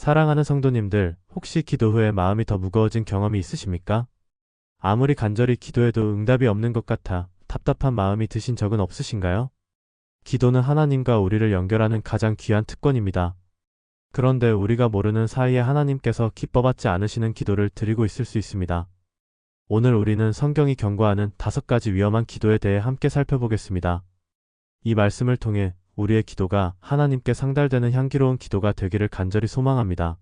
사랑하는 성도님들, 혹시 기도 후에 마음이 더 무거워진 경험이 있으십니까? 아무리 간절히 기도해도 응답이 없는 것 같아 답답한 마음이 드신 적은 없으신가요? 기도는 하나님과 우리를 연결하는 가장 귀한 특권입니다. 그런데 우리가 모르는 사이에 하나님께서 기뻐받지 않으시는 기도를 드리고 있을 수 있습니다. 오늘 우리는 성경이 경고하는 5가지 위험한 기도에 대해 함께 살펴보겠습니다. 이 말씀을 통해 우리의 기도가 하나님께 상달되는 향기로운 기도가 되기를 간절히 소망합니다.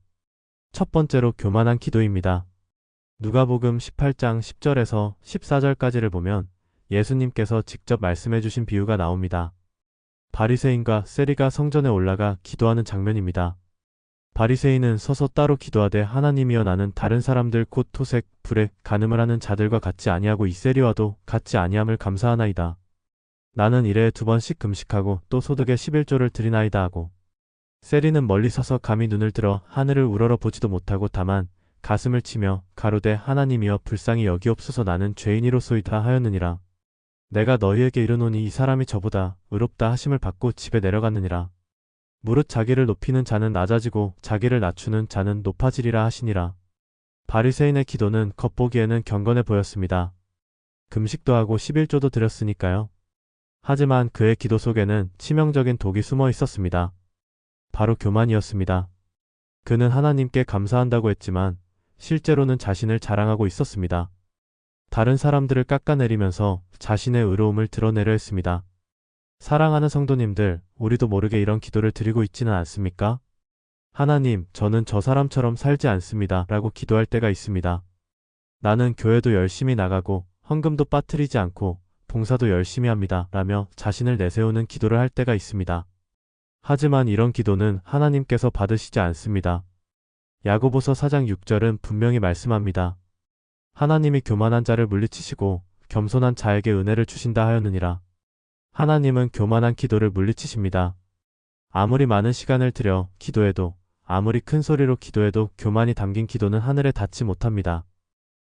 첫 번째로 교만한 기도입니다. 누가복음 18장 10절에서 14절까지를 보면 예수님께서 직접 말씀해 주신 비유가 나옵니다. 바리새인과 세리가 성전에 올라가 기도하는 장면입니다. 바리새인은 서서 따로 기도하되 하나님이여 나는 다른 사람들 곧 토색, 불에 간음을 하는 자들과 같지 아니하고 이 세리와도 같지 아니함을 감사하나이다. 나는 일해에 2번씩 금식하고 또 소득의 11조를 드리나이다 하고, 세리는 멀리 서서 감히 눈을 들어 하늘을 우러러 보지도 못하고 다만 가슴을 치며 가로되 하나님이여 불쌍히 여기옵소서 나는 죄인이로소이다 하였느니라. 내가 너희에게 이르노니 이 사람이 저보다 의롭다 하심을 받고 집에 내려갔느니라. 무릇 자기를 높이는 자는 낮아지고 자기를 낮추는 자는 높아지리라 하시니라. 바리새인의 기도는 겉보기에는 경건해 보였습니다. 금식도 하고 11조도 드렸으니까요. 하지만 그의 기도 속에는 치명적인 독이 숨어 있었습니다. 바로 교만이었습니다. 그는 하나님께 감사한다고 했지만 실제로는 자신을 자랑하고 있었습니다. 다른 사람들을 깎아내리면서 자신의 의로움을 드러내려 했습니다. 사랑하는 성도님들, 우리도 모르게 이런 기도를 드리고 있지는 않습니까? 하나님, 저는 저 사람처럼 살지 않습니다. 라고 기도할 때가 있습니다. 나는 교회도 열심히 나가고 헌금도 빠뜨리지 않고 봉사도 열심히 합니다. 라며 자신을 내세우는 기도를 할 때가 있습니다. 하지만 이런 기도는 하나님께서 받으시지 않습니다. 야고보서 4장 6절은 분명히 말씀합니다. 하나님이 교만한 자를 물리치시고 겸손한 자에게 은혜를 주신다 하였느니라. 하나님은 교만한 기도를 물리치십니다. 아무리 많은 시간을 들여 기도해도, 아무리 큰 소리로 기도해도 교만이 담긴 기도는 하늘에 닿지 못합니다.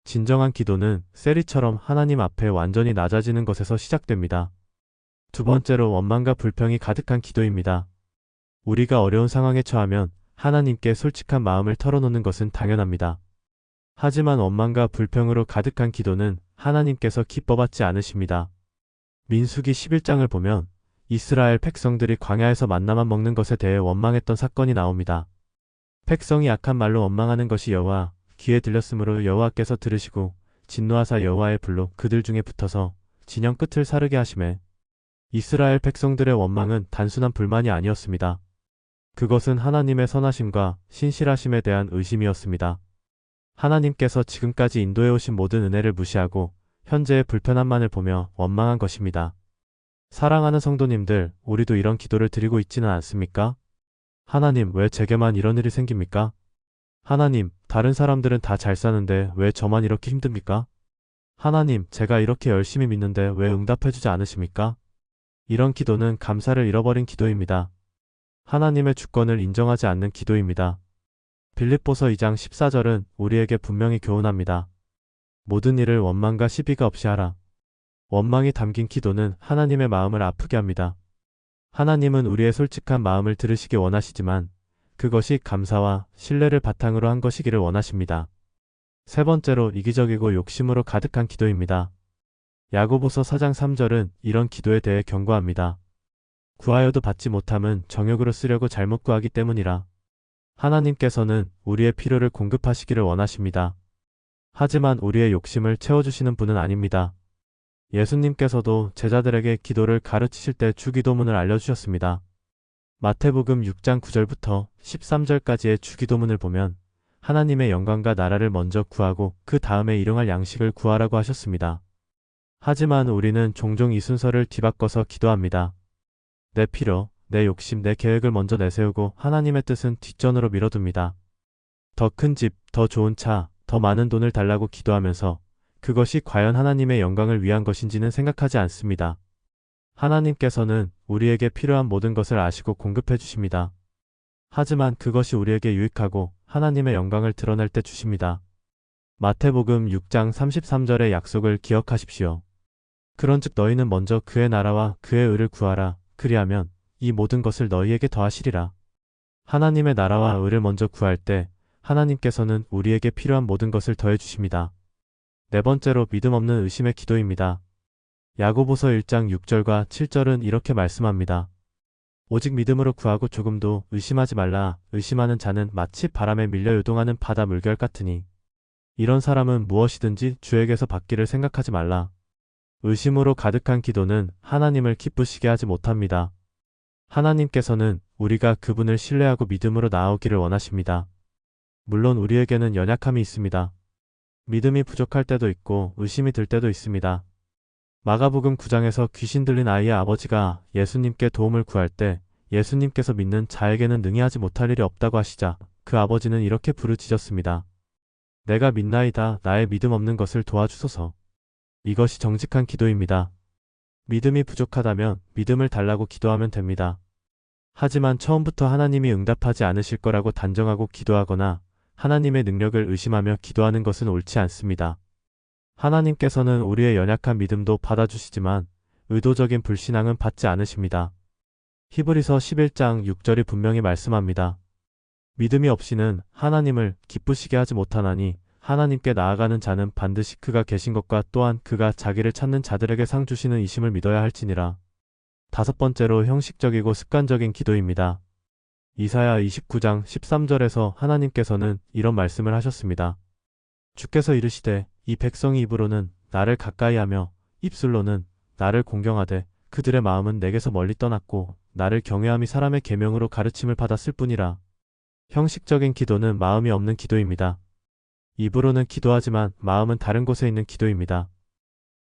진정한 기도는 세리처럼 하나님 앞에 완전히 낮아지는 것에서 시작됩니다. 두 번째로 원망과 불평이 가득한 기도입니다. 우리가 어려운 상황에 처하면 하나님께 솔직한 마음을 털어놓는 것은 당연합니다. 하지만 원망과 불평으로 가득한 기도는 하나님께서 기뻐받지 않으십니다. 민수기 11장을 보면 이스라엘 백성들이 광야에서 만나만 먹는 것에 대해 원망했던 사건이 나옵니다. 백성이 악한 말로 원망하는 것이 여호와 귀에 들렸으므로 여호와께서 들으시고 진노하사 여호와의 불로 그들 중에 붙어서 진영 끝을 사르게 하시매, 이스라엘 백성들의 원망은 단순한 불만이 아니었습니다. 그것은 하나님의 선하심과 신실하심에 대한 의심이었습니다. 하나님께서 지금까지 인도해오신 모든 은혜를 무시하고 현재의 불편함만을 보며 원망한 것입니다. 사랑하는 성도님들, 우리도 이런 기도를 드리고 있지는 않습니까? 하나님, 왜 제게만 이런 일이 생깁니까? 하나님, 다른 사람들은 다 잘 사는데 왜 저만 이렇게 힘듭니까? 하나님, 제가 이렇게 열심히 믿는데 왜 응답해주지 않으십니까? 이런 기도는 감사를 잃어버린 기도입니다. 하나님의 주권을 인정하지 않는 기도입니다. 빌립보서 2장 14절은 우리에게 분명히 교훈합니다. 모든 일을 원망과 시비가 없이 하라. 원망이 담긴 기도는 하나님의 마음을 아프게 합니다. 하나님은 우리의 솔직한 마음을 들으시기 원하시지만 그것이 감사와 신뢰를 바탕으로 한 것이기를 원하십니다. 세 번째로 이기적이고 욕심으로 가득한 기도입니다. 야고보서 4장 3절은 이런 기도에 대해 경고합니다. 구하여도 받지 못함은 정욕으로 쓰려고 잘못 구하기 때문이라. 하나님께서는 우리의 필요를 공급하시기를 원하십니다. 하지만 우리의 욕심을 채워주시는 분은 아닙니다. 예수님께서도 제자들에게 기도를 가르치실 때 주기도문을 알려주셨습니다. 마태복음 6장 9절부터 13절까지의 주기도문을 보면 하나님의 영광과 나라를 먼저 구하고 그 다음에 일용할 양식을 구하라고 하셨습니다. 하지만 우리는 종종 이 순서를 뒤바꿔서 기도합니다. 내 필요, 내 욕심, 내 계획을 먼저 내세우고 하나님의 뜻은 뒷전으로 밀어둡니다. 더 큰 집, 더 좋은 차, 더 많은 돈을 달라고 기도하면서 그것이 과연 하나님의 영광을 위한 것인지는 생각하지 않습니다. 하나님께서는 우리에게 필요한 모든 것을 아시고 공급해 주십니다. 하지만 그것이 우리에게 유익하고 하나님의 영광을 드러낼 때 주십니다. 마태복음 6장 33절의 약속을 기억하십시오. 그런즉 너희는 먼저 그의 나라와 그의 의를 구하라. 그리하면 이 모든 것을 너희에게 더하시리라. 하나님의 나라와 의를 먼저 구할 때 하나님께서는 우리에게 필요한 모든 것을 더해 주십니다. 네 번째로 믿음 없는 의심의 기도입니다. 야고보서 1장 6절과 7절은 이렇게 말씀합니다. 오직 믿음으로 구하고 조금도 의심하지 말라. 의심하는 자는 마치 바람에 밀려 요동하는 바다 물결 같으니 이런 사람은 무엇이든지 주에게서 받기를 생각하지 말라. 의심으로 가득한 기도는 하나님을 기쁘시게 하지 못합니다. 하나님께서는 우리가 그분을 신뢰하고 믿음으로 나아오기를 원하십니다. 물론 우리에게는 연약함이 있습니다. 믿음이 부족할 때도 있고 의심이 들 때도 있습니다. 마가복음 9장에서 귀신 들린 아이의 아버지가 예수님께 도움을 구할 때 예수님께서 믿는 자에게는 능히 하지 못할 일이 없다고 하시자 그 아버지는 이렇게 부르짖었습니다. 내가 믿나이다. 나의 믿음 없는 것을 도와주소서. 이것이 정직한 기도입니다. 믿음이 부족하다면 믿음을 달라고 기도하면 됩니다. 하지만 처음부터 하나님이 응답하지 않으실 거라고 단정하고 기도하거나 하나님의 능력을 의심하며 기도하는 것은 옳지 않습니다. 하나님께서는 우리의 연약한 믿음도 받아주시지만 의도적인 불신앙은 받지 않으십니다. 히브리서 11장 6절이 분명히 말씀합니다. 믿음이 없이는 하나님을 기쁘시게 하지 못하나니 하나님께 나아가는 자는 반드시 그가 계신 것과 또한 그가 자기를 찾는 자들에게 상 주시는 이심을 믿어야 할지니라. 다섯 번째로 형식적이고 습관적인 기도입니다. 이사야 29장 13절에서 하나님께서는 이런 말씀을 하셨습니다. 주께서 이르시되 이 백성이 입으로는 나를 가까이하며 입술로는 나를 공경하되 그들의 마음은 내게서 멀리 떠났고 나를 경외함이 사람의 계명으로 가르침을 받았을 뿐이라. 형식적인 기도는 마음이 없는 기도입니다. 입으로는 기도하지만 마음은 다른 곳에 있는 기도입니다.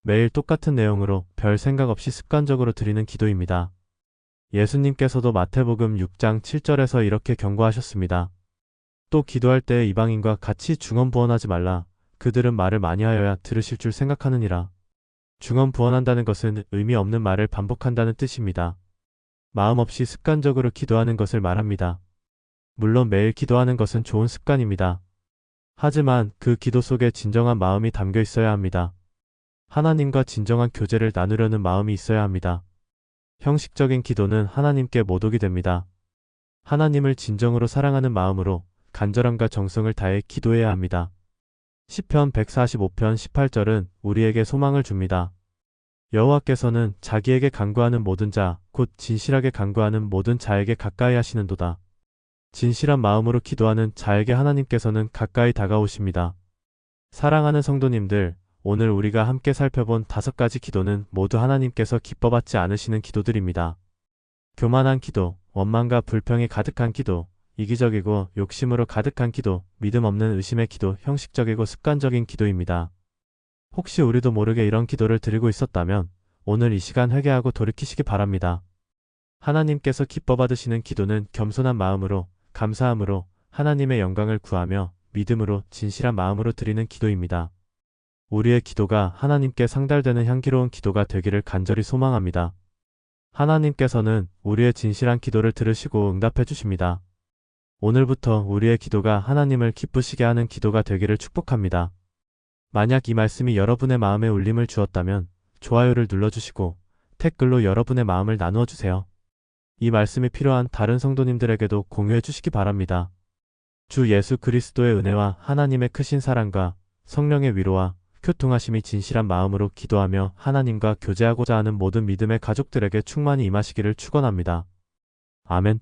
매일 똑같은 내용으로 별 생각 없이 습관적으로 드리는 기도입니다. 예수님께서도 마태복음 6장 7절에서 이렇게 경고하셨습니다. 또 기도할 때 이방인과 같이 중언부언하지 말라. 그들은 말을 많이 하여야 들으실 줄 생각하느니라. 중언부언한다는 것은 의미 없는 말을 반복한다는 뜻입니다. 마음 없이 습관적으로 기도하는 것을 말합니다. 물론 매일 기도하는 것은 좋은 습관입니다. 하지만 그 기도 속에 진정한 마음이 담겨 있어야 합니다. 하나님과 진정한 교제를 나누려는 마음이 있어야 합니다. 형식적인 기도는 하나님께 모독이 됩니다. 하나님을 진정으로 사랑하는 마음으로 간절함과 정성을 다해 기도해야 합니다. 시편 145편 18절은 우리에게 소망을 줍니다. 여호와께서는 자기에게 간구하는 모든 자, 곧 진실하게 간구하는 모든 자에게 가까이 하시는도다. 진실한 마음으로 기도하는 자에게 하나님께서는 가까이 다가오십니다. 사랑하는 성도님들, 오늘 우리가 함께 살펴본 5가지 기도는 모두 하나님께서 기뻐받지 않으시는 기도들입니다. 교만한 기도, 원망과 불평이 가득한 기도, 이기적이고 욕심으로 가득한 기도, 믿음 없는 의심의 기도, 형식적이고 습관적인 기도입니다. 혹시 우리도 모르게 이런 기도를 드리고 있었다면 오늘 이 시간 회개하고 돌이키시기 바랍니다. 하나님께서 기뻐받으시는 기도는 겸손한 마음으로, 감사함으로 하나님의 영광을 구하며 믿음으로 진실한 마음으로 드리는 기도입니다. 우리의 기도가 하나님께 상달되는 향기로운 기도가 되기를 간절히 소망합니다. 하나님께서는 우리의 진실한 기도를 들으시고 응답해 주십니다. 오늘부터 우리의 기도가 하나님을 기쁘시게 하는 기도가 되기를 축복합니다. 만약 이 말씀이 여러분의 마음에 울림을 주었다면 좋아요를 눌러주시고 댓글로 여러분의 마음을 나누어 주세요. 이 말씀이 필요한 다른 성도님들에게도 공유해 주시기 바랍니다. 주 예수 그리스도의 은혜와 하나님의 크신 사랑과 성령의 위로와 교통하심이 진실한 마음으로 기도하며 하나님과 교제하고자 하는 모든 믿음의 가족들에게 충만히 임하시기를 축원합니다. 아멘.